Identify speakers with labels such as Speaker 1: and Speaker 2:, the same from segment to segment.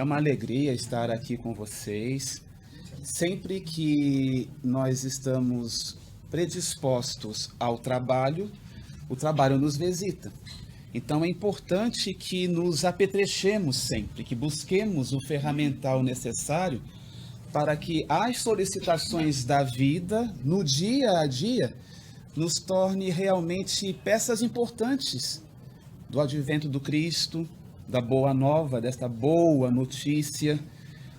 Speaker 1: É uma alegria estar aqui com vocês. Sempre que nós estamos predispostos ao trabalho, o trabalho nos visita. Então é importante que nos apetrechemos sempre, que busquemos o ferramental necessário para que as solicitações da vida, no dia a dia, nos torne realmente peças importantes do advento do Cristo, da boa nova, desta boa notícia,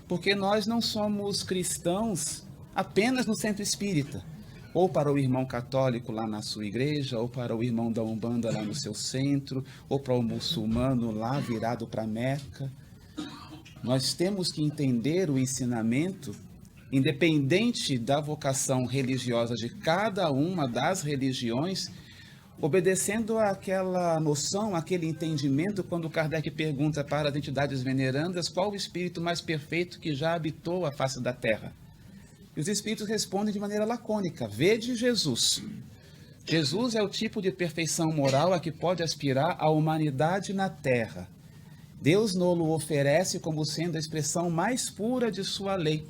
Speaker 1: porque nós não somos cristãos apenas no centro espírita, ou para o irmão católico lá na sua igreja, ou para o irmão da Umbanda lá no seu centro, ou para o muçulmano lá virado para Meca. Nós temos que entender o ensinamento, independente da vocação religiosa de cada uma das religiões, obedecendo àquela noção, aquele entendimento, quando Kardec pergunta para as entidades venerandas qual o espírito mais perfeito que já habitou a face da Terra. E os espíritos respondem de maneira lacônica: vede Jesus. Jesus é o tipo de perfeição moral a que pode aspirar a humanidade na Terra. Deus nos oferece como sendo a expressão mais pura de sua lei.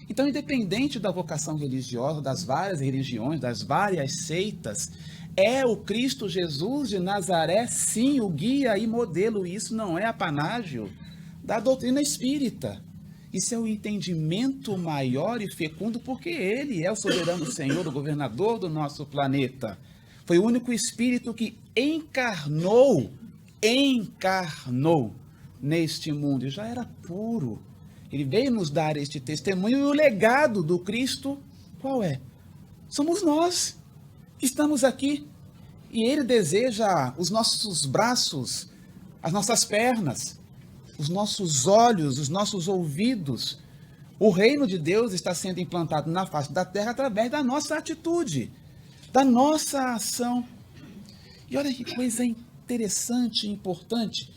Speaker 1: Então, independente da vocação religiosa, das várias religiões, das várias seitas, é o Cristo Jesus de Nazaré, sim, o guia e modelo. Isso não é apanágio da doutrina espírita. Isso é o entendimento maior e fecundo, porque Ele é o soberano Senhor, o governador do nosso planeta. Foi o único espírito que encarnou neste mundo, e já era puro. Ele veio nos dar este testemunho, e o legado do Cristo, qual é? Somos nós que estamos aqui, e Ele deseja os nossos braços, as nossas pernas, os nossos olhos, os nossos ouvidos. O reino de Deus está sendo implantado na face da terra através da nossa atitude, da nossa ação. E olha que coisa interessante e importante.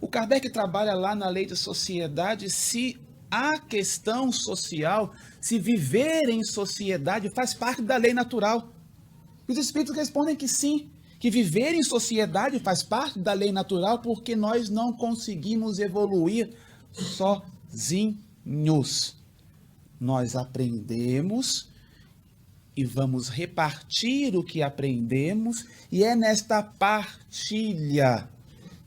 Speaker 1: O Kardec trabalha lá na lei de sociedade se a questão social, se viver em sociedade faz parte da lei natural. Os espíritos respondem que sim, que viver em sociedade faz parte da lei natural, porque nós não conseguimos evoluir sozinhos. Nós aprendemos e vamos repartir o que aprendemos, e é nesta partilha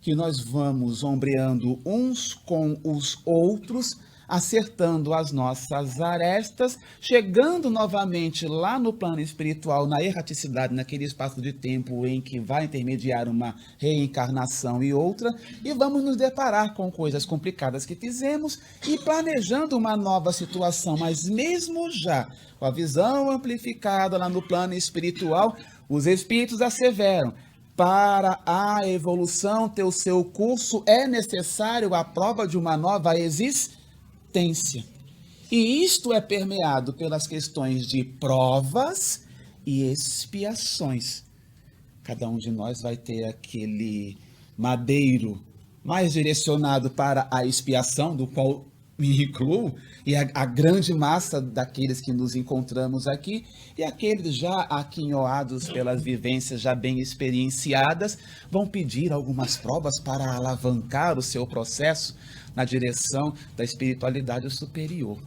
Speaker 1: que nós vamos ombreando uns com os outros, acertando as nossas arestas, chegando novamente lá no plano espiritual, na erraticidade, naquele espaço de tempo em que vai intermediar uma reencarnação e outra, e vamos nos deparar com coisas complicadas que fizemos e planejando uma nova situação, mas mesmo já com a visão amplificada lá no plano espiritual, os espíritos asseveram: para a evolução ter o seu curso é necessário a prova de uma nova existência. E isto é permeado pelas questões de provas e expiações. Cada um de nós vai ter aquele madeiro mais direcionado para a expiação, do qual me incluo, e a grande massa daqueles que nos encontramos aqui, e aqueles já aquinhoados pelas vivências já bem experienciadas, vão pedir algumas provas para alavancar o seu processo na direção da espiritualidade superior.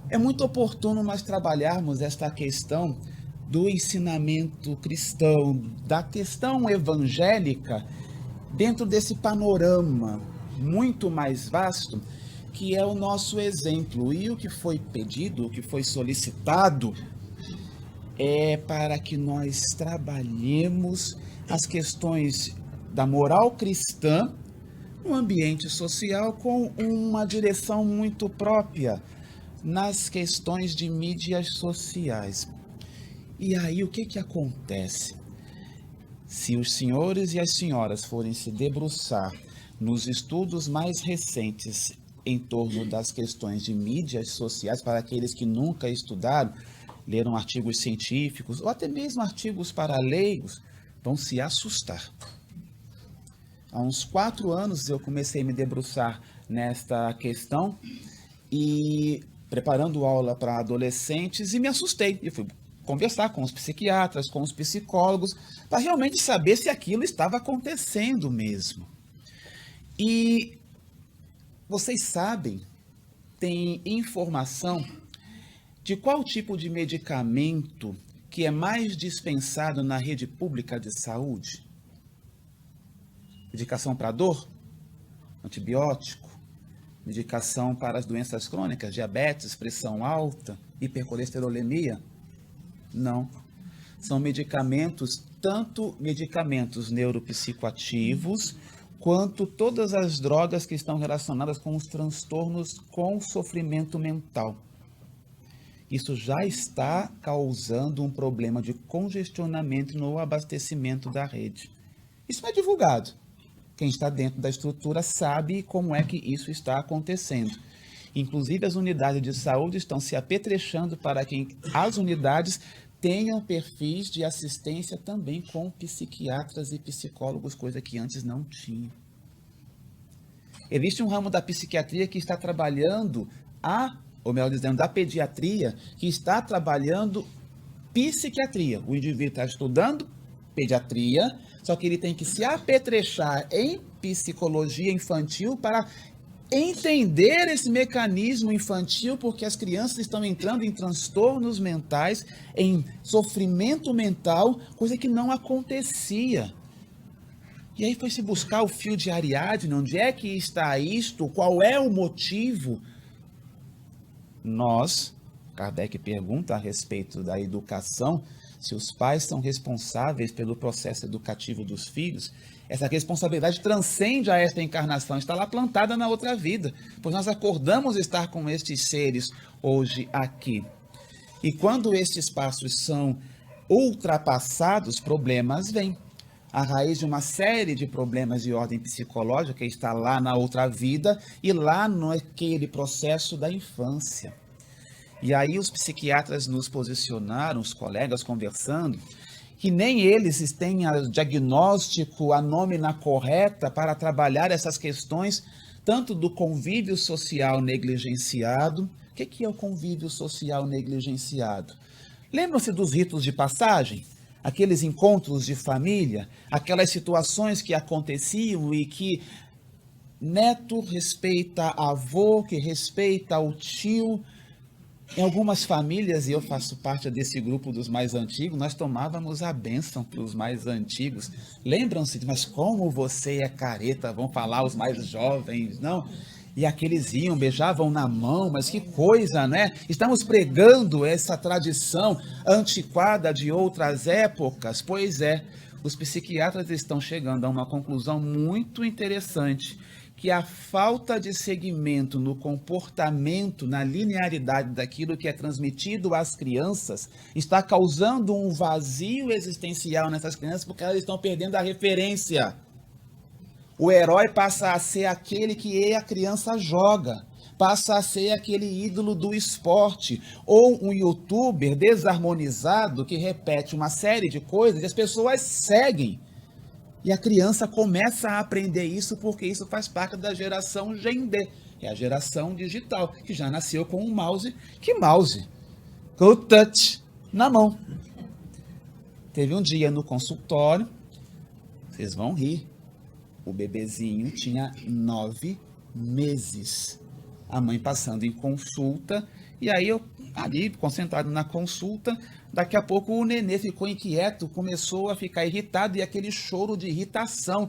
Speaker 1: É muito oportuno nós trabalharmos esta questão do ensinamento cristão, da questão evangélica, dentro desse panorama muito mais vasto, que é o nosso exemplo. E o que foi pedido, o que foi solicitado, é para que nós trabalhemos as questões da moral cristã no ambiente social com uma direção muito própria nas questões de mídias sociais. E aí o que acontece? Se os senhores e as senhoras forem se debruçar nos estudos mais recentes em torno das questões de mídias sociais, para aqueles que nunca estudaram, leram artigos científicos ou até mesmo artigos para leigos, vão se assustar. Há uns 4 anos eu comecei a me debruçar nesta questão e preparando aula para adolescentes, e me assustei. Eu fui conversar com os psiquiatras, com os psicólogos, para realmente saber se aquilo estava acontecendo mesmo. E Vocês sabem, tem informação de qual tipo de medicamento que é mais dispensado na rede pública de saúde? Medicação para dor? Antibiótico? Medicação para as doenças crônicas, diabetes, pressão alta, hipercolesterolemia? Não. São medicamentos, tanto medicamentos neuropsicoativos, quanto todas as drogas que estão relacionadas com os transtornos com sofrimento mental. Isso já está causando um problema de congestionamento no abastecimento da rede. Isso é divulgado. Quem está dentro da estrutura sabe como é que isso está acontecendo. Inclusive, as unidades de saúde estão se apetrechando para que as unidades tenham perfis de assistência também com psiquiatras e psicólogos, coisa que antes não tinha. Existe um ramo da psiquiatria que está trabalhando, ou melhor dizendo, da pediatria, que está trabalhando psiquiatria. O indivíduo está estudando pediatria, só que ele tem que se apetrechar em psicologia infantil para entender esse mecanismo infantil, porque as crianças estão entrando em transtornos mentais, em sofrimento mental, coisa que não acontecia. E aí foi se buscar o fio de Ariadne, onde é que está isto, qual é o motivo? Kardec pergunta a respeito da educação, se os pais são responsáveis pelo processo educativo dos filhos. Essa responsabilidade transcende a esta encarnação, está lá plantada na outra vida, pois nós acordamos estar com estes seres hoje aqui. E quando estes passos são ultrapassados, problemas vêm. A raiz de uma série de problemas de ordem psicológica está lá na outra vida e lá naquele processo da infância. E aí os psiquiatras nos posicionaram, os colegas conversando, que nem eles têm o diagnóstico, a nômina correta para trabalhar essas questões, tanto do convívio social negligenciado. O que é o convívio social negligenciado? Lembram-se dos ritos de passagem? Aqueles encontros de família, aquelas situações que aconteciam e que neto respeita avô, que respeita o tio. Em algumas famílias, e eu faço parte desse grupo dos mais antigos, nós tomávamos a bênção para os mais antigos. Lembram-se, mas como você é careta, vão falar os mais jovens, não? E aqueles iam, beijavam na mão, mas que coisa, né? Estamos pregando essa tradição antiquada de outras épocas. Pois é, os psiquiatras estão chegando a uma conclusão muito interessante, que a falta de segmento no comportamento, na linearidade daquilo que é transmitido às crianças, está causando um vazio existencial nessas crianças, porque elas estão perdendo a referência. O herói passa a ser aquele que a criança joga, passa a ser aquele ídolo do esporte, ou um youtuber desarmonizado que repete uma série de coisas e as pessoas seguem. E a criança começa a aprender isso porque isso faz parte da geração Gen D, que é a geração digital, que já nasceu com um mouse. Que mouse? Com o touch na mão. Teve um dia no consultório, vocês vão rir, o bebezinho tinha 9 meses. A mãe passando em consulta, e aí eu ali concentrado na consulta, daqui a pouco o nenê ficou inquieto, começou a ficar irritado e aquele choro de irritação.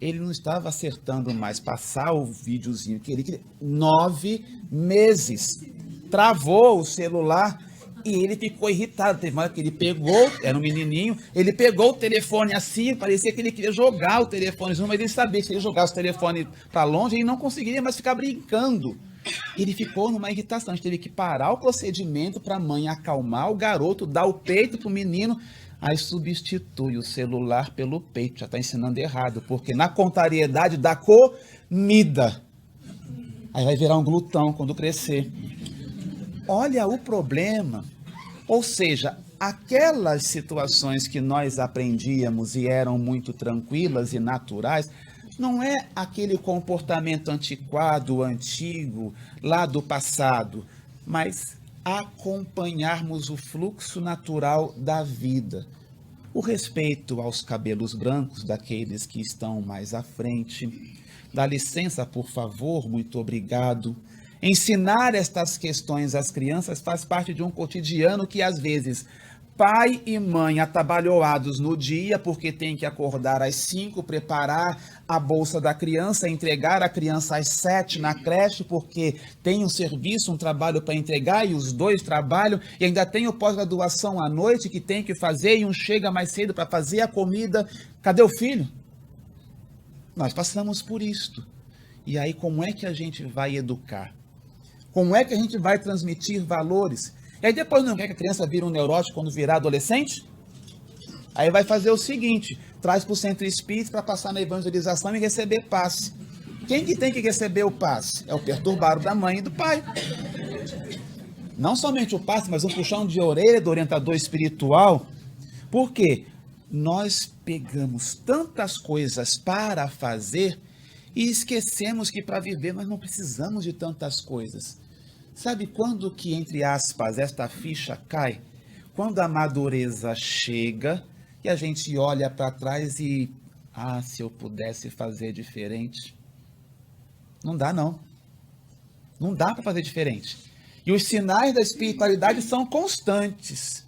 Speaker 1: Ele não estava acertando mais passar o videozinho que ele queria. 9 meses. Travou o celular e ele ficou irritado. Teve uma hora que ele pegou, era um menininho, ele pegou o telefone assim, parecia que ele queria jogar o telefone, mas ele sabia que se ele jogasse o telefone para longe, ele não conseguiria mais ficar brincando. Ele ficou numa irritação, a gente teve que parar o procedimento para a mãe acalmar o garoto, dar o peito para o menino, aí substitui o celular pelo peito, já está ensinando errado, porque na contrariedade da comida, aí vai virar um glutão quando crescer. Olha o problema, ou seja, aquelas situações que nós aprendíamos e eram muito tranquilas e naturais, não é aquele comportamento antiquado, antigo, lá do passado, mas acompanharmos o fluxo natural da vida. O respeito aos cabelos brancos daqueles que estão mais à frente, Dá licença, por favor, muito obrigado. Ensinar estas questões às crianças faz parte de um cotidiano que, às vezes, pai e mãe atabalhoados no dia, porque tem que acordar às 5, preparar a bolsa da criança, entregar a criança às 7 na creche, porque tem um serviço, um trabalho para entregar, e os dois trabalham, e ainda tem o pós-graduação à noite que tem que fazer, e um chega mais cedo para fazer a comida. Cadê o filho? Nós passamos por isto. E aí, como é que a gente vai educar? Como é que a gente vai transmitir valores? E aí depois não quer que a criança vire um neurótico quando virar adolescente? Aí vai fazer o seguinte, traz para o centro espírita para passar na evangelização e receber passe. Quem que tem que receber o passe? É o perturbado da mãe e do pai. Não somente o passe, mas um puxão de orelha do orientador espiritual. Por quê? Nós pegamos tantas coisas para fazer e esquecemos que para viver nós não precisamos de tantas coisas. Sabe quando que, entre aspas, esta ficha cai? Quando a madureza chega e a gente olha para trás e... se eu pudesse fazer diferente. Não dá, não. Não dá para fazer diferente. E os sinais da espiritualidade são constantes,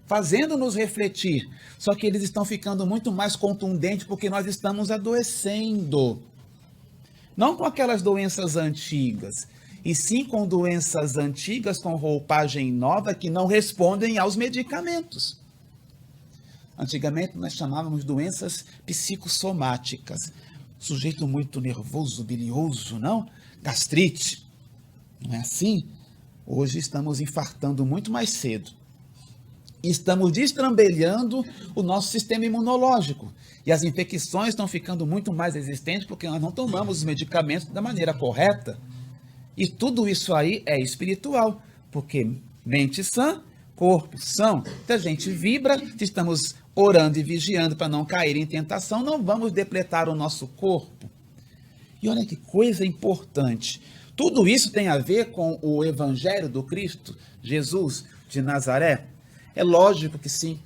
Speaker 1: fazendo-nos refletir. Só que eles estão ficando muito mais contundentes porque nós estamos adoecendo. Não com aquelas doenças antigas, e sim com doenças antigas com roupagem nova que não respondem aos medicamentos. Antigamente nós chamávamos doenças psicossomáticas. Sujeito muito nervoso, bilioso, não? Gastrite. Não é assim? Hoje estamos infartando muito mais cedo. Estamos destrambelhando o nosso sistema imunológico. E as infecções estão ficando muito mais resistentes porque nós não tomamos os medicamentos da maneira correta. E tudo isso aí é espiritual, porque mente sã, corpo são. Então a gente vibra, se estamos orando e vigiando para não cair em tentação, não vamos depletar o nosso corpo. E olha que coisa importante. Tudo isso tem a ver com o Evangelho do Cristo, Jesus de Nazaré? É lógico que sim.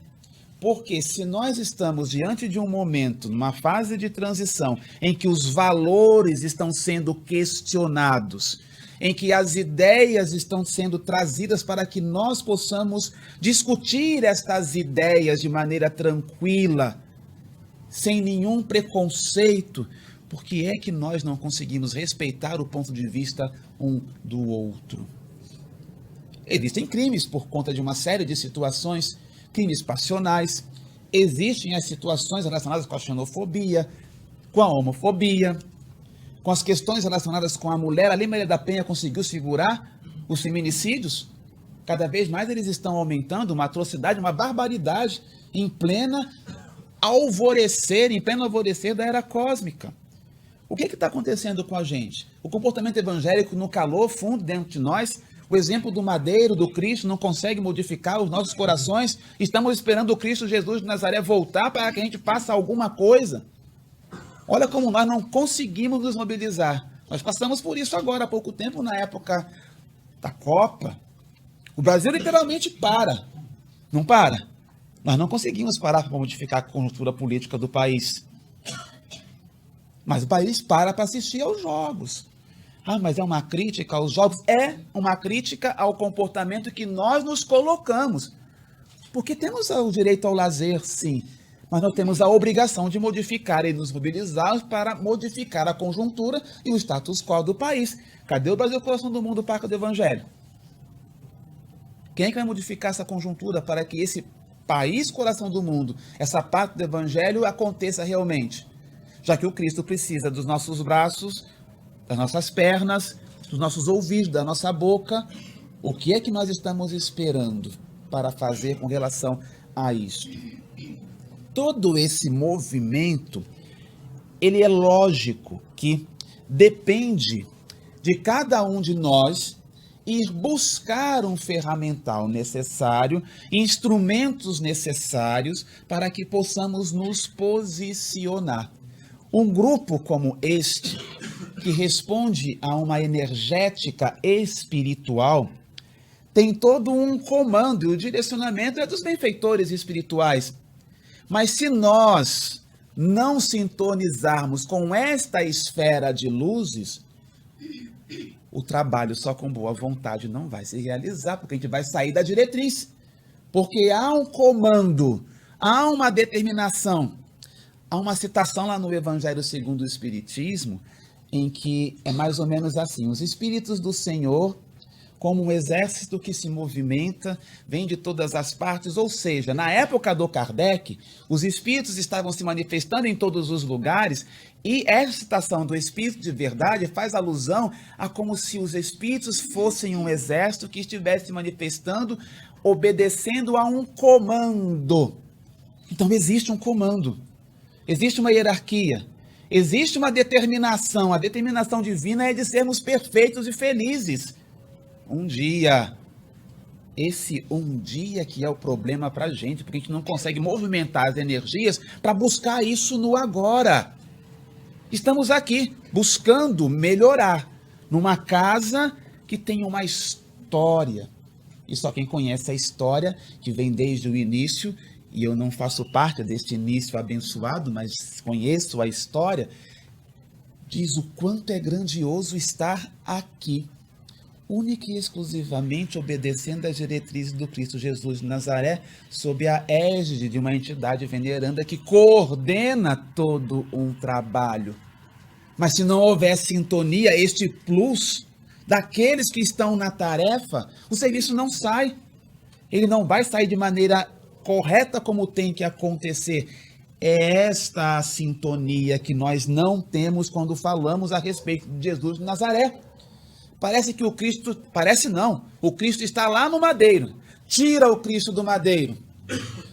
Speaker 1: Porque se nós estamos diante de um momento, numa fase de transição, em que os valores estão sendo questionados, em que as ideias estão sendo trazidas para que nós possamos discutir estas ideias de maneira tranquila, sem nenhum preconceito, por que é que nós não conseguimos respeitar o ponto de vista um do outro? Existem crimes por conta de uma série de situações, crimes passionais, existem as situações relacionadas com a xenofobia, com a homofobia, com as questões relacionadas com a mulher. A Lei Maria da Penha conseguiu segurar os feminicídios. Cada vez mais eles estão aumentando, uma atrocidade, uma barbaridade, em pleno alvorecer da era cósmica. O que está acontecendo com a gente? O comportamento evangélico no calor fundo dentro de nós, o exemplo do madeiro, do Cristo, não consegue modificar os nossos corações. Estamos esperando o Cristo Jesus de Nazaré voltar para que a gente faça alguma coisa. Olha como nós não conseguimos nos mobilizar. Nós passamos por isso agora, há pouco tempo, na época da Copa. O Brasil literalmente para. Não para. Nós não conseguimos parar para modificar a conjuntura política do país. Mas o país para assistir aos jogos. Mas é uma crítica aos jogos? É uma crítica ao comportamento que nós nos colocamos. Porque temos o direito ao lazer, sim. Mas nós temos a obrigação de modificar e nos mobilizar para modificar a conjuntura e o status quo do país. Cadê o Brasil, coração do mundo, Parque do Evangelho? Quem é que vai modificar essa conjuntura para que esse país, coração do mundo, essa parte do Evangelho aconteça realmente? Já que o Cristo precisa dos nossos braços, das nossas pernas, dos nossos ouvidos, da nossa boca, o que é que nós estamos esperando para fazer com relação a isto? Todo esse movimento, ele é lógico que depende de cada um de nós ir buscar um ferramental necessário, instrumentos necessários para que possamos nos posicionar. Um grupo como este, que responde a uma energética espiritual, tem todo um comando, e o direcionamento é dos benfeitores espirituais. Mas se nós, não sintonizarmos com esta esfera de luzes, o trabalho só com boa vontade não vai se realizar, porque a gente vai sair da diretriz. Porque há um comando, há uma determinação. Há uma citação lá no Evangelho segundo o Espiritismo, em que é mais ou menos assim: os Espíritos do Senhor, como um exército que se movimenta, vem de todas as partes, ou seja, na época do Kardec, os espíritos estavam se manifestando em todos os lugares, e essa citação do Espírito de verdade faz alusão a como se os espíritos fossem um exército que estivesse se manifestando, obedecendo a um comando. Então existe um comando, existe uma hierarquia, existe uma determinação. A determinação divina é de sermos perfeitos e felizes. Um dia, esse um dia que é o problema para a gente, porque a gente não consegue movimentar as energias para buscar isso no agora. Estamos aqui buscando melhorar numa casa que tem uma história. E só quem conhece a história, que vem desde o início, e eu não faço parte deste início abençoado, mas conheço a história, diz o quanto é grandioso estar aqui, única e exclusivamente obedecendo às diretrizes do Cristo Jesus de Nazaré, sob a égide de uma entidade veneranda que coordena todo um trabalho. Mas se não houver sintonia, este plus daqueles que estão na tarefa, o serviço não sai. Ele não vai sair de maneira correta como tem que acontecer. É esta a sintonia que nós não temos quando falamos a respeito de Jesus de Nazaré. Parece que o Cristo, parece não, o Cristo está lá no madeiro. Tira o Cristo do madeiro.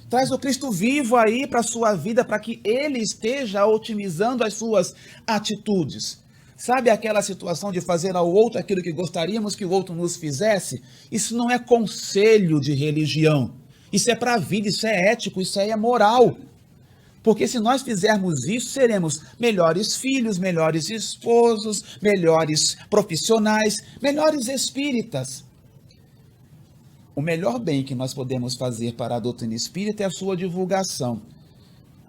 Speaker 1: Traz o Cristo vivo aí para a sua vida, para que ele esteja otimizando as suas atitudes. Sabe aquela situação de fazer ao outro aquilo que gostaríamos que o outro nos fizesse? Isso não é conselho de religião. Isso é para a vida, isso é ético, isso é moral. Porque se nós fizermos isso, seremos melhores filhos, melhores esposos, melhores profissionais, melhores espíritas. O melhor bem que nós podemos fazer para a doutrina espírita é a sua divulgação.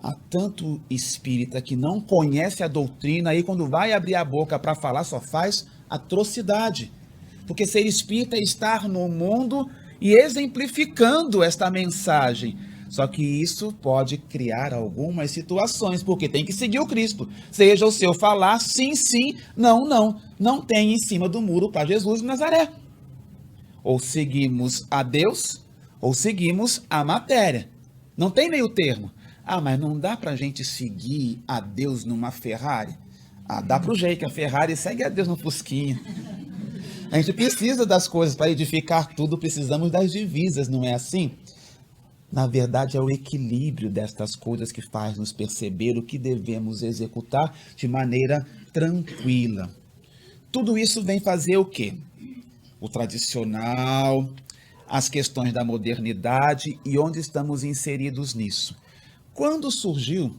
Speaker 1: Há tanto espírita que não conhece a doutrina e quando vai abrir a boca para falar só faz atrocidade. Porque ser espírita é estar no mundo e exemplificando esta mensagem. Só que isso pode criar algumas situações, porque tem que seguir o Cristo. Seja o seu falar sim, sim, não, não. Não tem em cima do muro para Jesus de Nazaré. Ou seguimos a Deus, ou seguimos a matéria. Não tem meio termo. Ah, mas não dá para a gente seguir a Deus numa Ferrari? Ah, dá para o jeito, que a Ferrari segue a Deus no Fusquinha. A gente precisa das coisas para edificar tudo, precisamos das divisas, não é assim? Na verdade, é o equilíbrio destas coisas que faz nos perceber o que devemos executar de maneira tranquila. Tudo isso vem fazer o quê? O tradicional, as questões da modernidade e onde estamos inseridos nisso. Quando surgiu,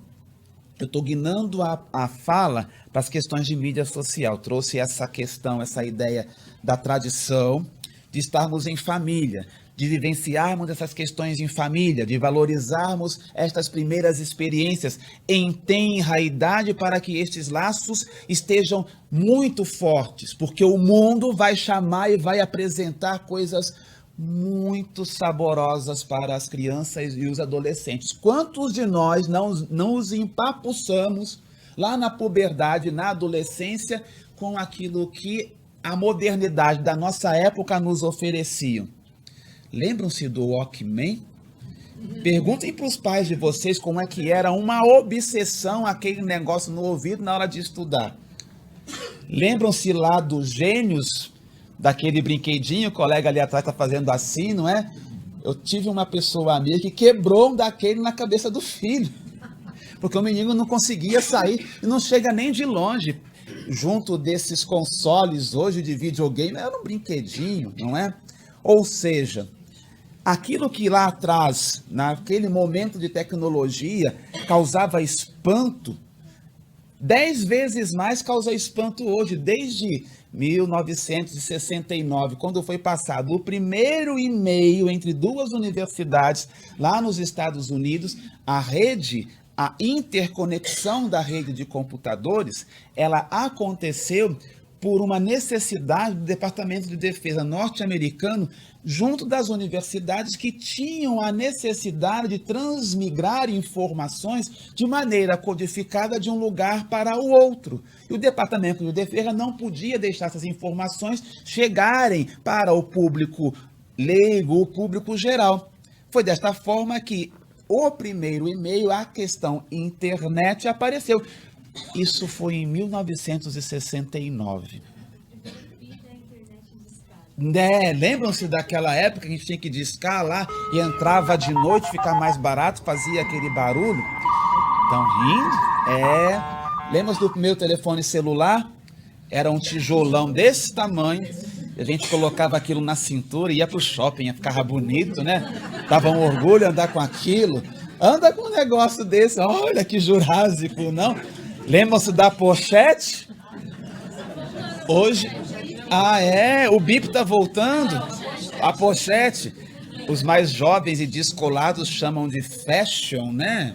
Speaker 1: eu estou guinando a fala para as questões de mídia social, trouxe essa questão, essa ideia da tradição, de estarmos em família, de vivenciarmos essas questões em família, de valorizarmos estas primeiras experiências em tenra idade para que estes laços estejam muito fortes, porque o mundo vai chamar e vai apresentar coisas muito saborosas para as crianças e os adolescentes. Quantos de nós não os empapuçamos lá na puberdade, na adolescência, com aquilo que a modernidade da nossa época nos oferecia? Lembram-se do Walkman? Perguntem para os pais de vocês como é que era uma obsessão aquele negócio no ouvido na hora de estudar. Lembram-se lá dos gênios, daquele brinquedinho, o colega ali atrás está fazendo assim, não é? Eu tive uma pessoa amiga que quebrou um daquele na cabeça do filho, porque o menino não conseguia sair e não chega nem de longe. Junto desses consoles hoje de videogame, era um brinquedinho, não é? Ou seja, aquilo que lá atrás, naquele momento de tecnologia, causava espanto, 10 vezes mais causa espanto hoje, desde 1969, quando foi passado o primeiro e-mail entre duas universidades lá nos Estados Unidos, a rede a interconexão da rede de computadores, ela aconteceu por uma necessidade do Departamento de Defesa norte-americano, junto das universidades que tinham a necessidade de transmigrar informações de maneira codificada de um lugar para o outro. E o Departamento de Defesa não podia deixar essas informações chegarem para o público leigo, o público geral. Foi desta forma que o primeiro e-mail, a questão internet, apareceu. Isso foi em 1969. Lembram-se daquela época que a gente tinha que discar lá e entrava de noite, ficar mais barato, fazia aquele barulho? Estão rindo? Lembram-se do meu telefone celular? Era um tijolão desse tamanho. A gente colocava aquilo na cintura e ia pro shopping, ficava bonito, né? Dava um orgulho andar com aquilo. Anda com um negócio desse, olha que jurásico, não? Lembram-se da pochete? Hoje, o BIP tá voltando. A pochete, os mais jovens e descolados chamam de fashion, né?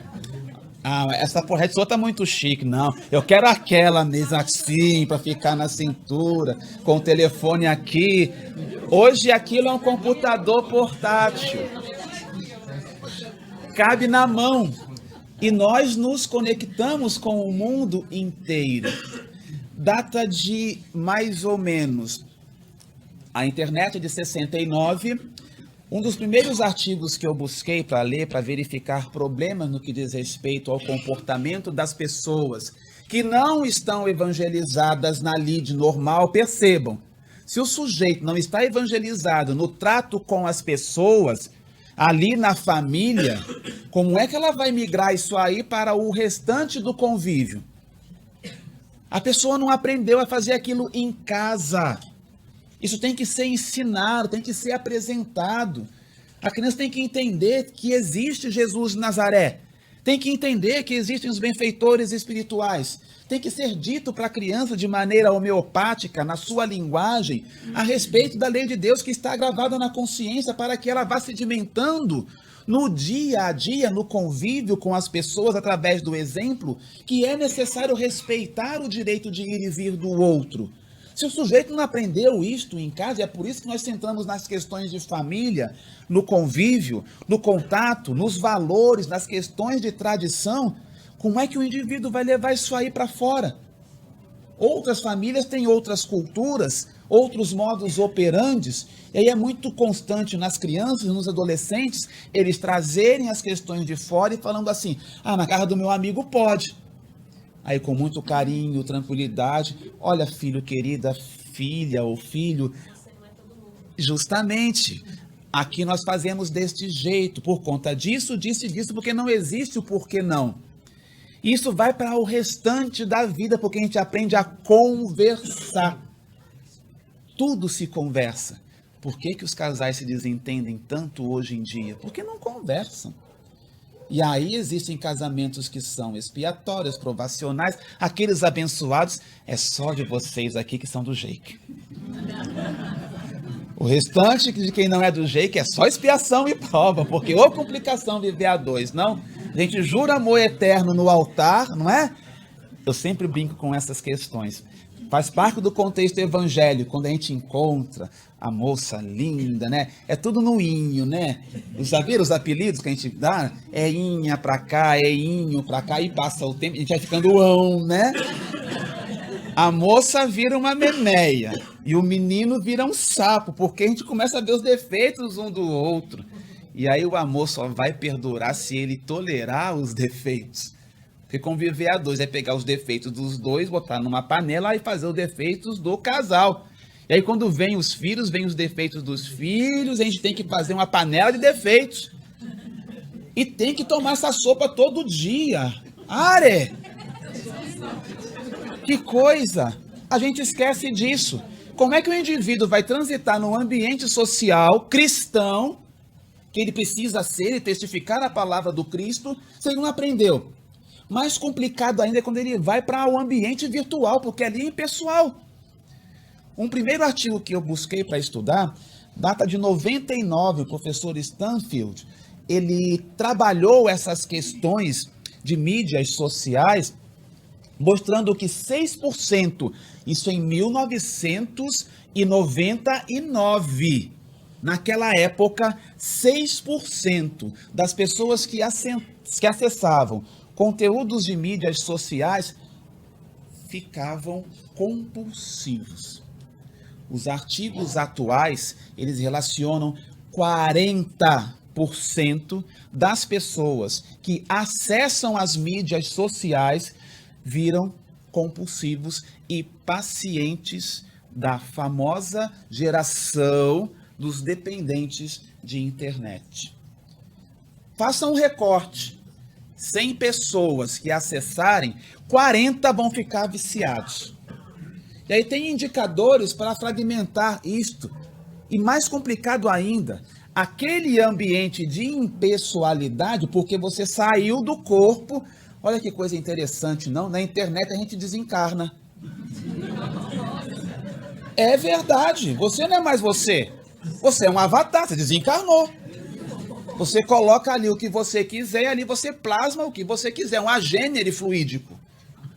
Speaker 1: Essa pochete sua tá muito chique. Não, eu quero aquela mesmo assim, para ficar na cintura, com o telefone aqui. Hoje aquilo é um computador portátil. Cabe na mão. E nós nos conectamos com o mundo inteiro. Data de mais ou menos a internet de 69. Um dos primeiros artigos que eu busquei para ler, para verificar problemas no que diz respeito ao comportamento das pessoas que não estão evangelizadas na lide normal, percebam, se o sujeito não está evangelizado no trato com as pessoas, ali na família, como é que ela vai migrar isso aí para o restante do convívio? A pessoa não aprendeu a fazer aquilo em casa. Isso tem que ser ensinado, tem que ser apresentado. A criança tem que entender que existe Jesus de Nazaré. Tem que entender que existem os benfeitores espirituais. Tem que ser dito para a criança de maneira homeopática, na sua linguagem, a respeito da lei de Deus que está gravada na consciência para que ela vá sedimentando no dia a dia, no convívio com as pessoas, através do exemplo, que é necessário respeitar o direito de ir e vir do outro. Se o sujeito não aprendeu isto em casa, é por isso que nós centramos nas questões de família, no convívio, no contato, nos valores, nas questões de tradição, como é que o indivíduo vai levar isso aí para fora? Outras famílias têm outras culturas, outros modos operandes, e aí é muito constante nas crianças e nos adolescentes eles trazerem as questões de fora e falando assim, na casa do meu amigo pode. Aí com muito carinho, tranquilidade, olha filho, querida, filha ou filho, justamente, aqui nós fazemos deste jeito, por conta disso, disso e disso, porque não existe o porquê não. Isso vai para o restante da vida, porque a gente aprende a conversar. Tudo se conversa. Por que que os casais se desentendem tanto hoje em dia? Porque não conversam. E aí existem casamentos que são expiatórios, provacionais. Aqueles abençoados, é só de vocês aqui que são do Jake. O restante de quem não é do Jake é só expiação e prova, porque ou complicação viver a dois, não? A gente jura amor eterno no altar, não é? Eu sempre brinco com essas questões. Faz parte do contexto evangélico, quando a gente encontra a moça linda, né? É tudo no inho, né? Já viram os apelidos que a gente dá? É inha pra cá, é inho pra cá, e passa o tempo, a gente vai ficando ão, né? A moça vira uma memeia e o menino vira um sapo, porque a gente começa a ver os defeitos um do outro. E aí o amor só vai perdurar se ele tolerar os defeitos. Porque conviver a dois é pegar os defeitos dos dois, botar numa panela e fazer os defeitos do casal. E aí quando vem os filhos, vem os defeitos dos filhos, a gente tem que fazer uma panela de defeitos. E tem que tomar essa sopa todo dia. Are! Que coisa! A gente esquece disso. Como é que o indivíduo vai transitar num ambiente social cristão, que ele precisa ser e testificar a palavra do Cristo, se ele não aprendeu? Mais complicado ainda é quando ele vai para o ambiente virtual, porque ali é impessoal. Um primeiro artigo que eu busquei para estudar, data de 99, o professor Stanfield, ele trabalhou essas questões de mídias sociais, mostrando que 6%, isso em 1999, naquela época, 6% das pessoas que acessavam conteúdos de mídias sociais ficavam compulsivos. Os artigos atuais, eles relacionam 40% das pessoas que acessam as mídias sociais viram compulsivos e pacientes da famosa geração dos dependentes de internet. Faça um recorte. 100 pessoas que acessarem, 40 vão ficar viciados. E aí tem indicadores para fragmentar isto. E mais complicado ainda, aquele ambiente de impessoalidade, porque você saiu do corpo. Olha que coisa interessante, não? Na internet a gente desencarna. É verdade, você não é mais você. Você é um avatar, você desencarnou. Você coloca ali o que você quiser, ali você plasma o que você quiser, um agênere fluídico.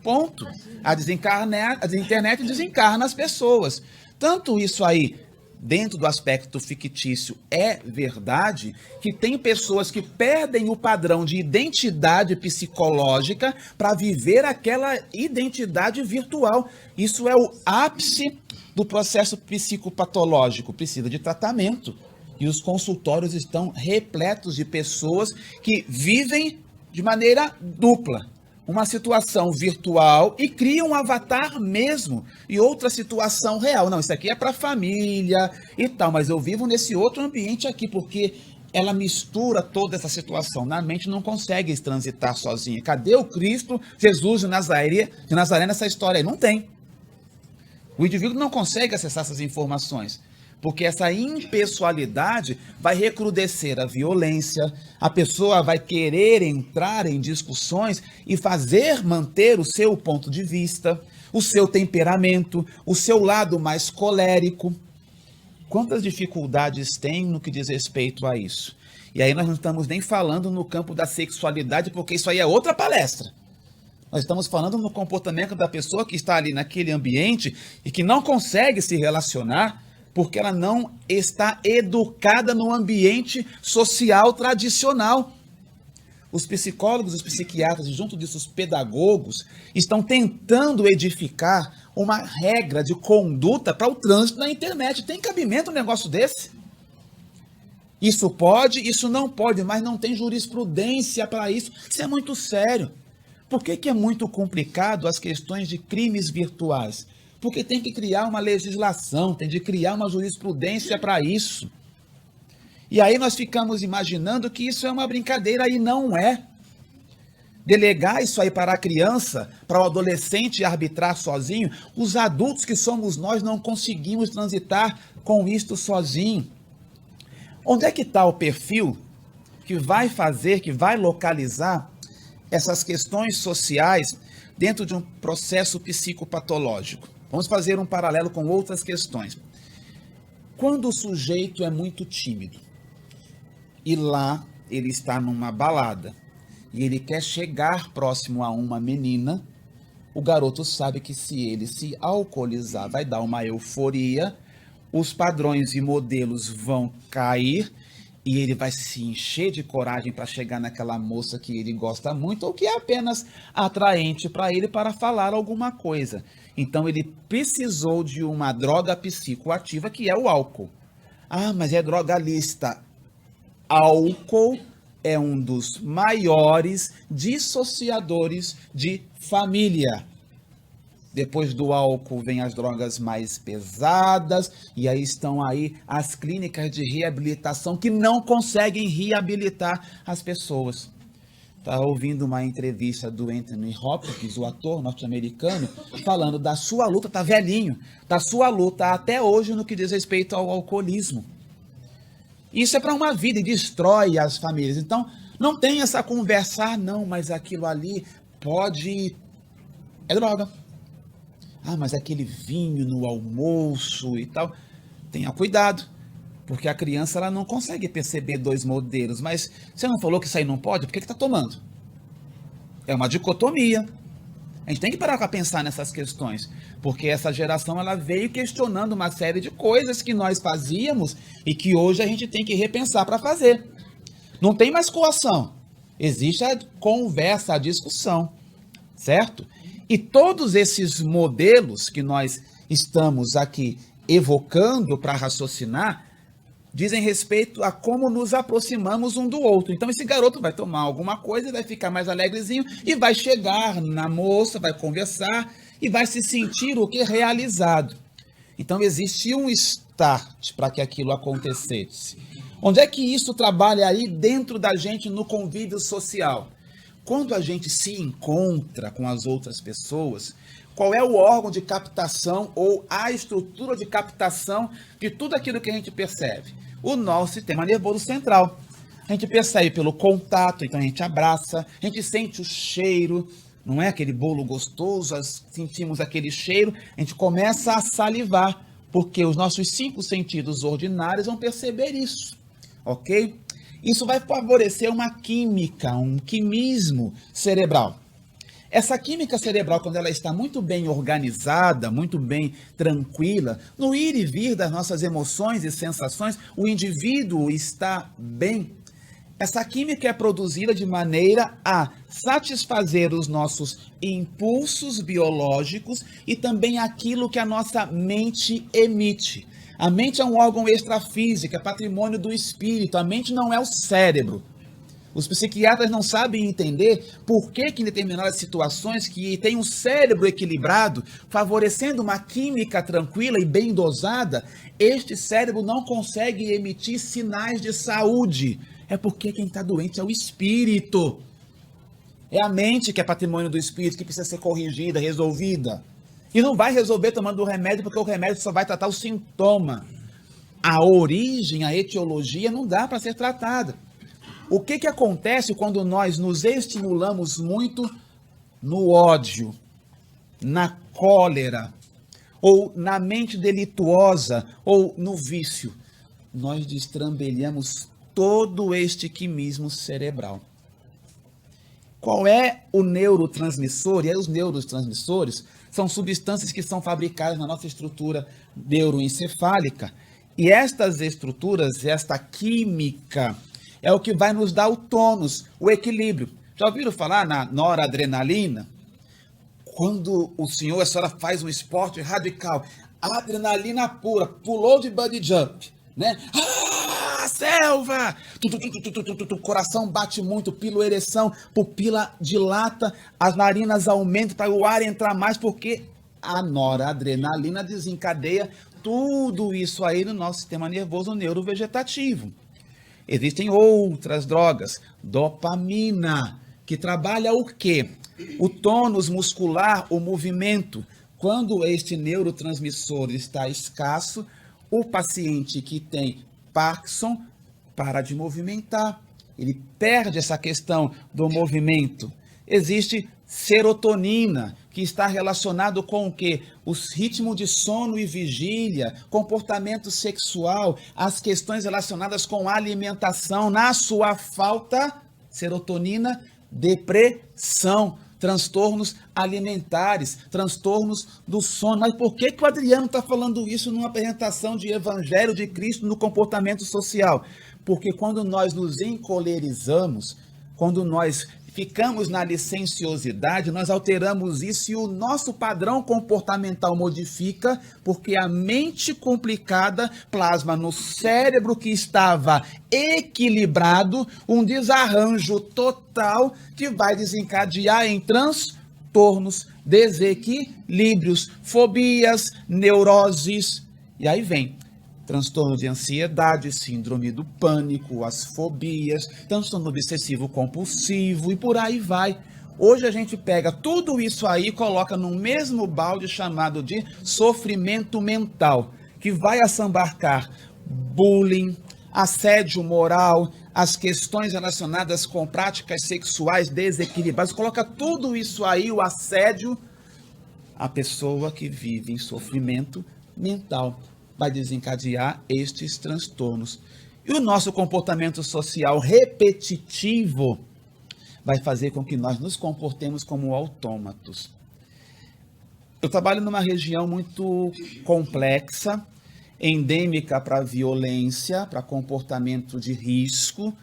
Speaker 1: Ponto. A internet desencarna as pessoas. Tanto isso aí, dentro do aspecto fictício, é verdade que tem pessoas que perdem o padrão de identidade psicológica para viver aquela identidade virtual. Isso é o ápice do processo psicopatológico, precisa de tratamento. E os consultórios estão repletos de pessoas que vivem de maneira dupla. Uma situação virtual e criam um avatar mesmo. E outra situação real. Não, isso aqui é para a família e tal, mas eu vivo nesse outro ambiente aqui, porque ela mistura toda essa situação. Na mente não consegue transitar sozinha. Cadê o Cristo, Jesus de Nazaré nessa história aí? Não tem. O indivíduo não consegue acessar essas informações. Porque essa impessoalidade vai recrudescer a violência, a pessoa vai querer entrar em discussões e manter o seu ponto de vista, o seu temperamento, o seu lado mais colérico. Quantas dificuldades tem no que diz respeito a isso? E aí nós não estamos nem falando no campo da sexualidade, porque isso aí é outra palestra. Nós estamos falando no comportamento da pessoa que está ali naquele ambiente e que não consegue se relacionar, porque ela não está educada no ambiente social tradicional. Os psicólogos, os psiquiatras e junto disso os pedagogos estão tentando edificar uma regra de conduta para o trânsito na internet. Tem cabimento um negócio desse? Isso pode, isso não pode, mas não tem jurisprudência para isso. Isso é muito sério. Por que é muito complicado as questões de crimes virtuais? Porque tem que criar uma legislação, tem de criar uma jurisprudência para isso. E aí nós ficamos imaginando que isso é uma brincadeira e não é. Delegar isso aí para a criança, para o adolescente arbitrar sozinho, os adultos que somos nós não conseguimos transitar com isto sozinho. Onde é que está o perfil que vai fazer, que vai localizar essas questões sociais dentro de um processo psicopatológico? Vamos fazer um paralelo com outras questões. Quando o sujeito é muito tímido e lá ele está numa balada e ele quer chegar próximo a uma menina, o garoto sabe que se ele se alcoolizar vai dar uma euforia, os padrões e modelos vão cair e ele vai se encher de coragem para chegar naquela moça que ele gosta muito ou que é apenas atraente para ele para falar alguma coisa. Então ele precisou de uma droga psicoativa que é o álcool. Ah, mas é droga lícita. Álcool é um dos maiores dissociadores de família. Depois do álcool vem as drogas mais pesadas, e aí estão aí as clínicas de reabilitação que não conseguem reabilitar as pessoas. Estava ouvindo uma entrevista do Anthony Hopkins, o ator norte-americano, falando da sua luta, tá velhinho, da sua luta até hoje no que diz respeito ao alcoolismo. Isso é para uma vida e destrói as famílias. Então, não tem essa conversa, não, mas aquilo ali pode... é droga. Ah, mas aquele vinho no almoço e tal. Tenha cuidado, porque a criança ela não consegue perceber dois modelos. Mas você não falou que isso aí não pode? Por que está tomando? É uma dicotomia. A gente tem que parar para pensar nessas questões, porque essa geração ela veio questionando uma série de coisas que nós fazíamos e que hoje a gente tem que repensar para fazer. Não tem mais coação, existe a conversa, a discussão, certo? E todos esses modelos que nós estamos aqui evocando para raciocinar dizem respeito a como nos aproximamos um do outro. Então esse garoto vai tomar alguma coisa, vai ficar mais alegrezinho e vai chegar na moça, vai conversar e vai se sentir o que? Realizado. Então existia um start para que aquilo acontecesse. Onde é que isso trabalha aí dentro da gente no convívio social? Quando a gente se encontra com as outras pessoas, qual é o órgão de captação ou a estrutura de captação de tudo aquilo que a gente percebe? O nosso sistema nervoso central. A gente percebe pelo contato, então a gente abraça, a gente sente o cheiro, não é aquele bolo gostoso, sentimos aquele cheiro, a gente começa a salivar, porque os nossos 5 sentidos ordinários vão perceber isso, ok? Isso vai favorecer uma química, um quimismo cerebral. Essa química cerebral, quando ela está muito bem organizada, muito bem tranquila, no ir e vir das nossas emoções e sensações, o indivíduo está bem. Essa química é produzida de maneira a satisfazer os nossos impulsos biológicos e também aquilo que a nossa mente emite. A mente é um órgão extrafísico, é patrimônio do espírito. A mente não é o cérebro. Os psiquiatras não sabem entender por que em determinadas situações que tem um cérebro equilibrado, favorecendo uma química tranquila e bem dosada, este cérebro não consegue emitir sinais de saúde. É porque quem está doente é o espírito. É a mente que é patrimônio do espírito, que precisa ser corrigida, resolvida. E não vai resolver tomando o remédio, porque o remédio só vai tratar o sintoma. A origem, a etiologia não dá para ser tratada. O que acontece quando nós nos estimulamos muito no ódio, na cólera, ou na mente delituosa, ou no vício? Nós destrambelhamos todo este quimismo cerebral. Qual é o neurotransmissor? E aí os neurotransmissores são substâncias que são fabricadas na nossa estrutura neuroencefálica. E estas estruturas, esta química, é o que vai nos dar o tônus, o equilíbrio. Já ouviram falar na noradrenalina? Quando o senhor, a senhora faz um esporte radical, adrenalina pura, pulou de bungee jump, né? Selva! O coração bate muito, piloereção, pupila dilata, as narinas aumentam para o ar entrar mais, porque a noradrenalina desencadeia tudo isso aí no nosso sistema nervoso neurovegetativo. Existem outras drogas, dopamina, que trabalha o quê? O tônus muscular, o movimento. Quando este neurotransmissor está escasso, o paciente que tem Parkinson para de movimentar. Ele perde essa questão do movimento. Existe serotonina, que está relacionado com o quê? Os ritmos de sono e vigília, comportamento sexual, as questões relacionadas com alimentação. Na sua falta, serotonina, depressão, transtornos alimentares, transtornos do sono. Mas por que o Adriano está falando isso numa apresentação de Evangelho de Cristo no comportamento social? Porque quando nós nos encolerizamos, quando nós ficamos na licenciosidade, nós alteramos isso e o nosso padrão comportamental modifica, porque a mente complicada plasma no cérebro que estava equilibrado um desarranjo total que vai desencadear em transtornos, desequilíbrios, fobias, neuroses. E aí vem transtorno de ansiedade, síndrome do pânico, as fobias, transtorno obsessivo compulsivo e por aí vai. Hoje a gente pega tudo isso aí e coloca no mesmo balde chamado de sofrimento mental, que vai assambarcar bullying, assédio moral, as questões relacionadas com práticas sexuais desequilibradas. Coloca tudo isso aí, o assédio, a pessoa que vive em sofrimento mental vai desencadear estes transtornos. E o nosso comportamento social repetitivo vai fazer com que nós nos comportemos como autômatos. Eu trabalho numa região muito complexa, endêmica para violência, para comportamento de risco,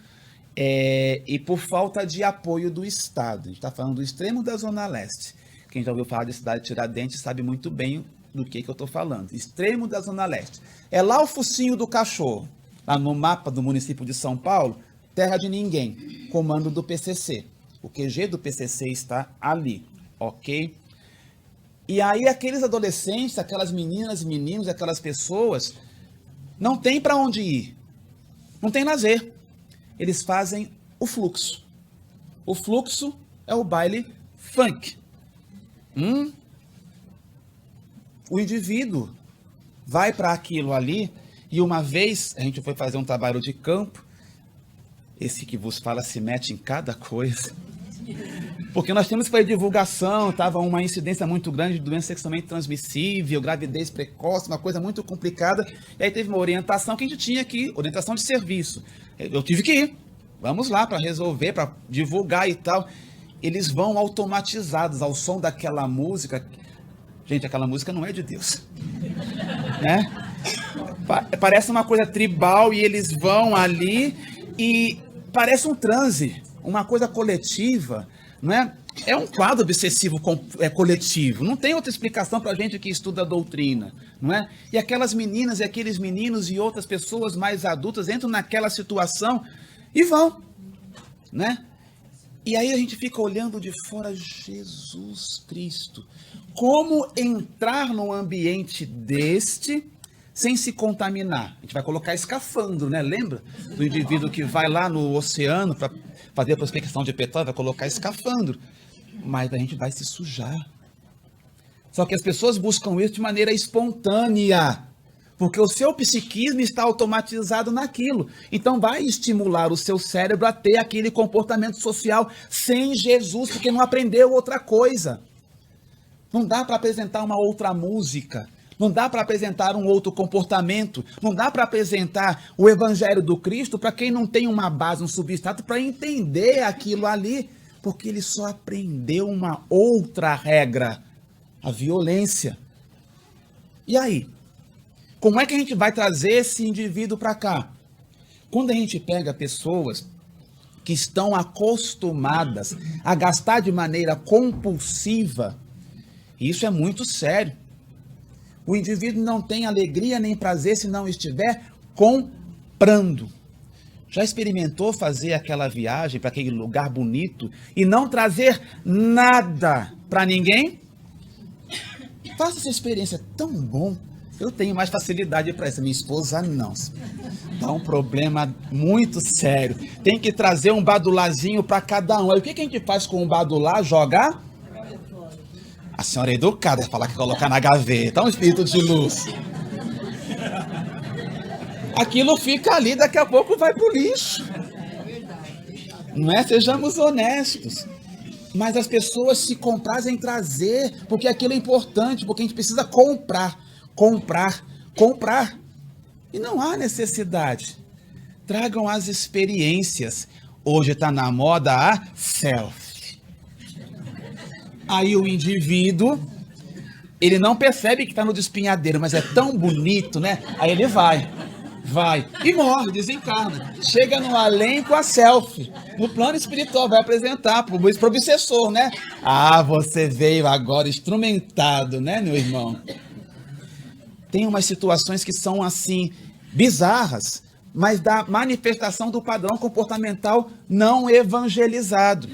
Speaker 1: e por falta de apoio do Estado. A gente está falando do extremo da Zona Leste. Quem já ouviu falar de cidade de Tiradentes sabe muito bem do que eu estou falando. Extremo da Zona Leste. É lá o focinho do cachorro, lá no mapa do município de São Paulo, terra de ninguém, comando do PCC. O QG do PCC está ali, ok? E aí aqueles adolescentes, aquelas meninas, meninos, aquelas pessoas, não tem para onde ir, não tem lazer. Eles fazem o fluxo. O fluxo é o baile funk. O indivíduo vai para aquilo ali, e uma vez a gente foi fazer um trabalho de campo, esse que vos fala se mete em cada coisa, porque nós temos que fazer divulgação, estava uma incidência muito grande de doença sexualmente transmissível, gravidez precoce, uma coisa muito complicada, e aí teve uma orientação que a gente tinha aqui, orientação de serviço. Eu tive que ir, vamos lá para resolver, para divulgar e tal. Eles vão automatizados ao som daquela música. Gente, aquela música não é de Deus, né? Parece uma coisa tribal e eles vão ali e parece um transe, uma coisa coletiva, não é? É um quadro obsessivo coletivo, não tem outra explicação para a gente que estuda a doutrina, não é? E aquelas meninas e aqueles meninos e outras pessoas mais adultas entram naquela situação e vão, né? E aí a gente fica olhando de fora, Jesus Cristo, como entrar num ambiente deste sem se contaminar? A gente vai colocar escafandro, né? Lembra do indivíduo que vai lá no oceano para fazer a prospecção de petróleo, vai colocar escafandro, mas a gente vai se sujar. Só que as pessoas buscam isso de maneira espontânea, porque o seu psiquismo está automatizado naquilo. Então vai estimular o seu cérebro a ter aquele comportamento social sem Jesus, porque não aprendeu outra coisa. Não dá para apresentar uma outra música, não dá para apresentar um outro comportamento, não dá para apresentar o Evangelho do Cristo para quem não tem uma base, um substrato para entender aquilo ali, porque ele só aprendeu uma outra regra, a violência. E aí? Como é que a gente vai trazer esse indivíduo para cá? Quando a gente pega pessoas que estão acostumadas a gastar de maneira compulsiva, isso é muito sério. O indivíduo não tem alegria nem prazer se não estiver comprando. Já experimentou fazer aquela viagem para aquele lugar bonito e não trazer nada para ninguém? Faça essa experiência, é tão bom. Eu tenho mais facilidade para isso, minha esposa não. Dá um problema muito sério. Tem que trazer um badulazinho para cada um. Aí o que a gente faz com o badular? Jogar? A senhora é educada, falar que colocar na gaveta, um espírito de luz. Aquilo fica ali, daqui a pouco vai pro lixo. Não é? Sejamos honestos. Mas as pessoas se comprazem em trazer, porque aquilo é importante, porque a gente precisa comprar. E não há necessidade. Tragam as experiências. Hoje está na moda a selfie. Aí o indivíduo, ele não percebe que está no despenhadeiro, mas é tão bonito, né? Aí ele vai e morre, desencarna. Chega no além com a selfie. No plano espiritual, vai apresentar para o obsessor, né? Ah, você veio agora instrumentado, né, meu irmão? Tem umas situações que são assim, bizarras, mas da manifestação do padrão comportamental não evangelizado.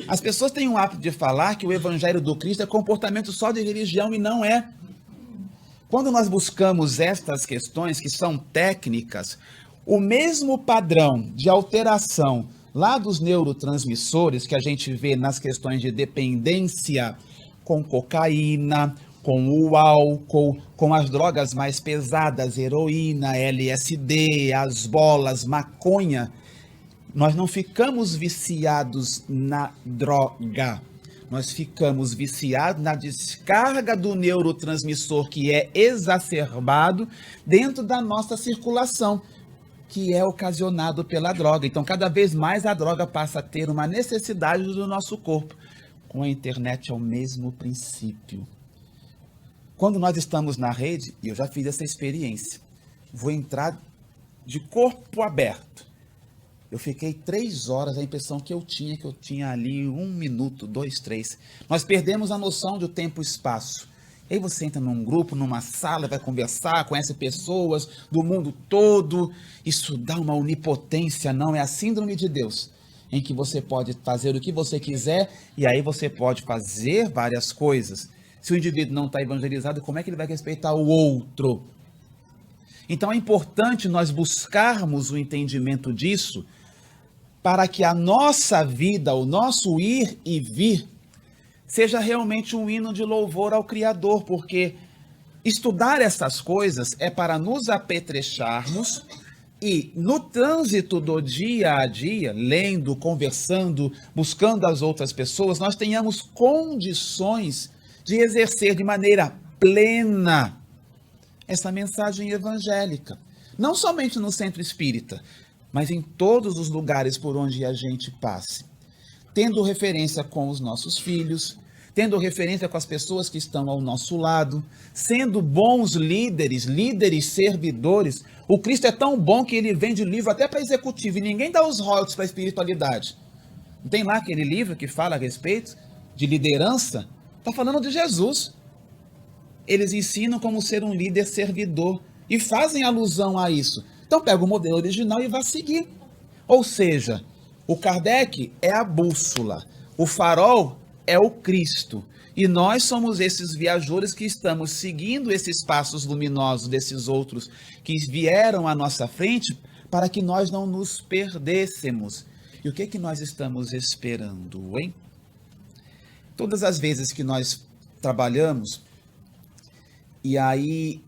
Speaker 1: As pessoas têm o hábito de falar que o evangelho do Cristo é comportamento só de religião e não é. Quando nós buscamos estas questões que são técnicas, o mesmo padrão de alteração lá dos neurotransmissores que a gente vê nas questões de dependência com cocaína, com o álcool, com as drogas mais pesadas, heroína, LSD, as bolas, maconha, nós não ficamos viciados na droga, nós ficamos viciados na descarga do neurotransmissor que é exacerbado dentro da nossa circulação. que é ocasionado pela droga. Então, cada vez mais a droga passa a ter uma necessidade do nosso corpo. Com a internet é o mesmo princípio. Quando nós estamos na rede, e eu já fiz essa experiência, vou entrar de corpo aberto. Eu fiquei 3 horas, a impressão que eu tinha ali 1 minuto, 2, 3. Nós perdemos a noção do tempo e espaço. Aí você entra num grupo, numa sala, vai conversar, conhece pessoas do mundo todo. Isso dá uma onipotência, não é a síndrome de Deus, em que você pode fazer o que você quiser e aí você pode fazer várias coisas. Se o indivíduo não está evangelizado, como é que ele vai respeitar o outro? Então é importante nós buscarmos o entendimento disso para que a nossa vida, o nosso ir e vir, seja realmente um hino de louvor ao Criador, porque estudar essas coisas é para nos apetrecharmos e, no trânsito do dia a dia, lendo, conversando, buscando as outras pessoas, nós tenhamos condições de exercer de maneira plena essa mensagem evangélica. Não somente no centro espírita, mas em todos os lugares por onde a gente passe. Tendo referência com os nossos filhos, tendo referência com as pessoas que estão ao nosso lado, sendo bons líderes servidores. O Cristo é tão bom que ele vende livro até para executivo e ninguém dá os royalties para a espiritualidade. Não tem lá aquele livro que fala a respeito de liderança? Está falando de Jesus. Eles ensinam como ser um líder servidor e fazem alusão a isso. Então pega o modelo original e vai seguir. Ou seja, o Kardec é a bússola, o farol é o Cristo. E nós somos esses viajores que estamos seguindo esses passos luminosos desses outros que vieram à nossa frente para que nós não nos perdêssemos. E o que é que nós estamos esperando, hein? Todas as vezes que nós trabalhamos, e aí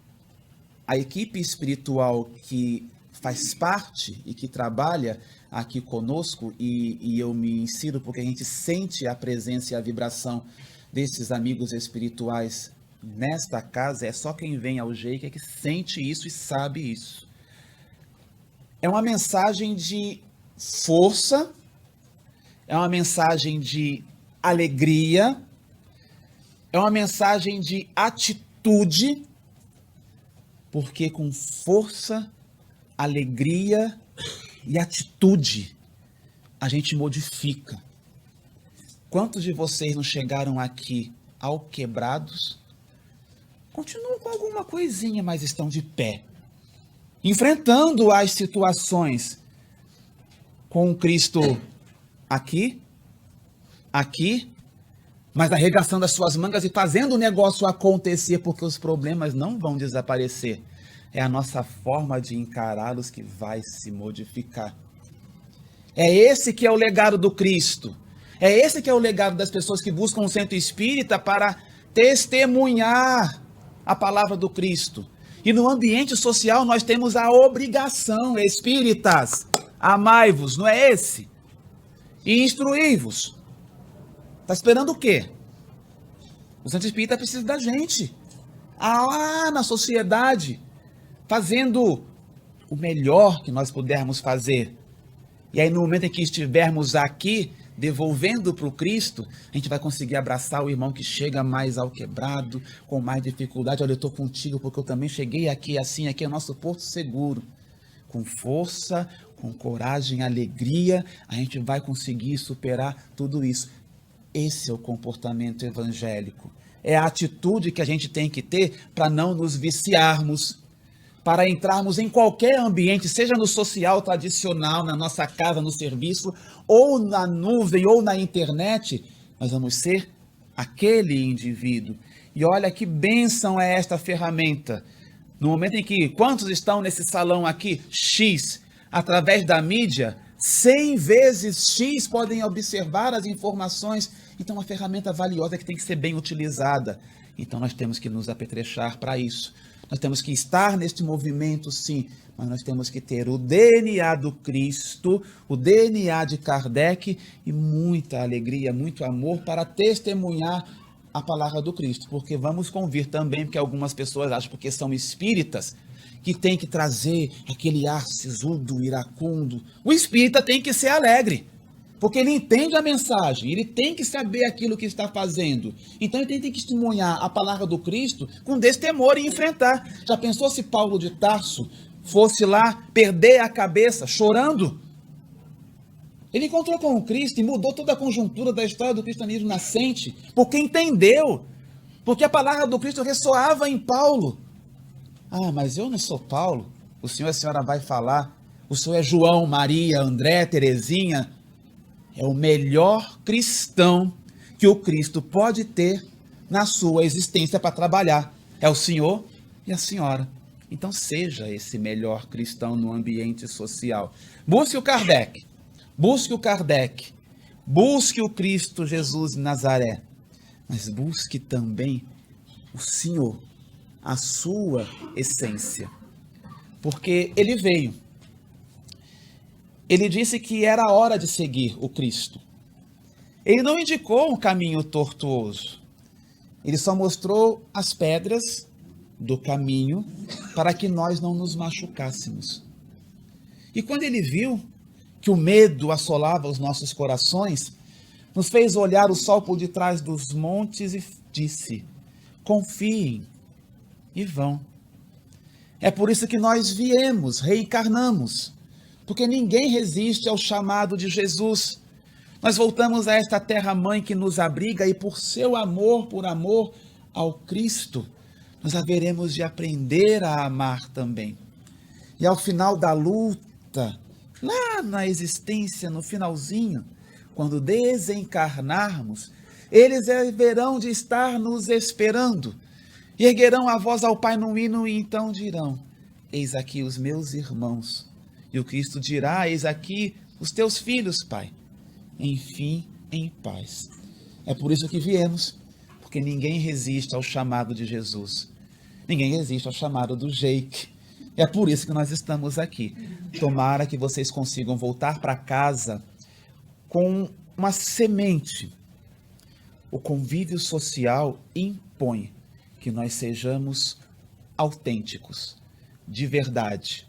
Speaker 1: a equipe espiritual que faz parte e que trabalha aqui conosco, e eu me insiro porque a gente sente a presença e a vibração desses amigos espirituais nesta casa, é só quem vem ao GEIC que sente isso e sabe isso. É uma mensagem de força, é uma mensagem de alegria, é uma mensagem de atitude, porque com força, alegria e atitude a gente modifica. Quantos de vocês não chegaram aqui alquebrados? Continuam com alguma coisinha, mas estão de pé, enfrentando as situações com o Cristo aqui, mas arregaçando as suas mangas e fazendo o negócio acontecer, porque os problemas não vão desaparecer. É a nossa forma de encará-los que vai se modificar. É esse que é o legado do Cristo. É esse que é o legado das pessoas que buscam o centro espírita para testemunhar a palavra do Cristo. E no ambiente social nós temos a obrigação, espíritas, amai-vos, não é esse? E instruí-vos. Está esperando o quê? O centro espírita precisa da gente. Lá na sociedade, fazendo o melhor que nós pudermos fazer. E aí no momento em que estivermos aqui, devolvendo para o Cristo, a gente vai conseguir abraçar o irmão que chega mais alquebrado, com mais dificuldade. Olha, eu estou contigo porque eu também cheguei aqui assim, aqui é o nosso porto seguro. Com força, com coragem, alegria, a gente vai conseguir superar tudo isso. Esse é o comportamento evangélico. É a atitude que a gente tem que ter para não nos viciarmos, para entrarmos em qualquer ambiente, seja no social tradicional, na nossa casa, no serviço, ou na nuvem, ou na internet, nós vamos ser aquele indivíduo. E olha que bênção é esta ferramenta. No momento em que, quantos estão nesse salão aqui? X, através da mídia, 100 vezes X podem observar as informações. Então, uma ferramenta valiosa que tem que ser bem utilizada. Então, nós temos que nos apetrechar para isso. Nós temos que estar neste movimento, sim, mas nós temos que ter o DNA do Cristo, o DNA de Kardec e muita alegria, muito amor para testemunhar a palavra do Cristo. Porque vamos convir também, porque algumas pessoas acham, porque são espíritas, que tem que trazer aquele ar sisudo, iracundo. O espírita tem que ser alegre, porque ele entende a mensagem, ele tem que saber aquilo que está fazendo. Então ele tem que testemunhar a palavra do Cristo com destemor e enfrentar. Já pensou se Paulo de Tarso fosse lá perder a cabeça chorando? Ele encontrou com o Cristo e mudou toda a conjuntura da história do cristianismo nascente, porque entendeu, porque a palavra do Cristo ressoava em Paulo. Ah, mas eu não sou Paulo. O senhor e a senhora vai falar. O senhor é João, Maria, André, Terezinha. É o melhor cristão que o Cristo pode ter na sua existência para trabalhar. É o senhor e a senhora. Então seja esse melhor cristão no ambiente social. Busque o Kardec. Busque o Kardec. Busque o Cristo Jesus de Nazaré. Mas busque também o Senhor, a sua essência. Porque ele veio. Ele disse que era hora de seguir o Cristo. Ele não indicou um caminho tortuoso. Ele só mostrou as pedras do caminho para que nós não nos machucássemos. E quando ele viu que o medo assolava os nossos corações, nos fez olhar o sol por detrás dos montes e disse: confiem e vão. É por isso que nós viemos, reencarnamos, porque ninguém resiste ao chamado de Jesus. Nós voltamos a esta terra-mãe que nos abriga e por seu amor, por amor ao Cristo, nós haveremos de aprender a amar também. E ao final da luta, lá na existência, no finalzinho, quando desencarnarmos, eles haverão de estar nos esperando. E erguerão a voz ao Pai no hino e então dirão: eis aqui os meus irmãos. E o Cristo dirá: eis aqui os teus filhos, Pai. Enfim, em paz. É por isso que viemos, porque ninguém resiste ao chamado de Jesus. Ninguém resiste ao chamado do Jake. É por isso que nós estamos aqui. Tomara que vocês consigam voltar para casa com uma semente. O convívio social impõe que nós sejamos autênticos, de verdade.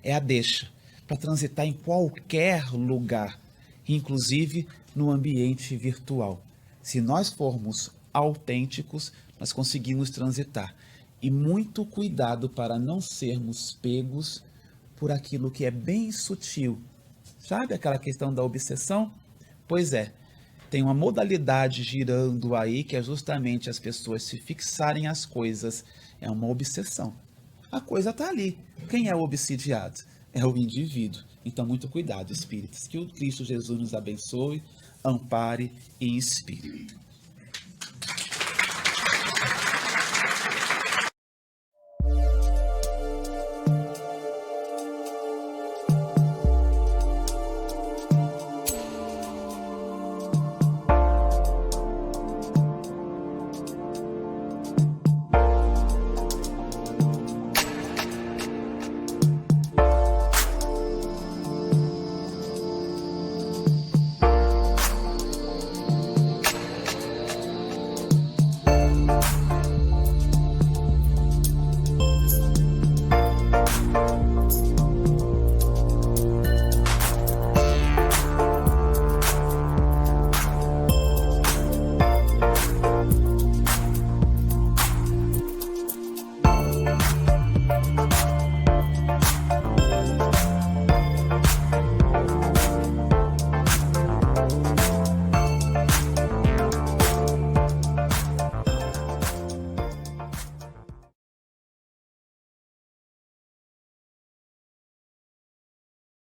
Speaker 1: É a deixa para transitar em qualquer lugar, inclusive no ambiente virtual. Se nós formos autênticos, nós conseguimos transitar. E muito cuidado para não sermos pegos por aquilo que é bem sutil. Sabe aquela questão da obsessão? Pois é, tem uma modalidade girando aí que é justamente as pessoas se fixarem as coisas. É uma obsessão. A coisa está ali. Quem é o obsidiado? É o indivíduo. Então, muito cuidado, espíritos. Que o Cristo Jesus nos abençoe, ampare e inspire.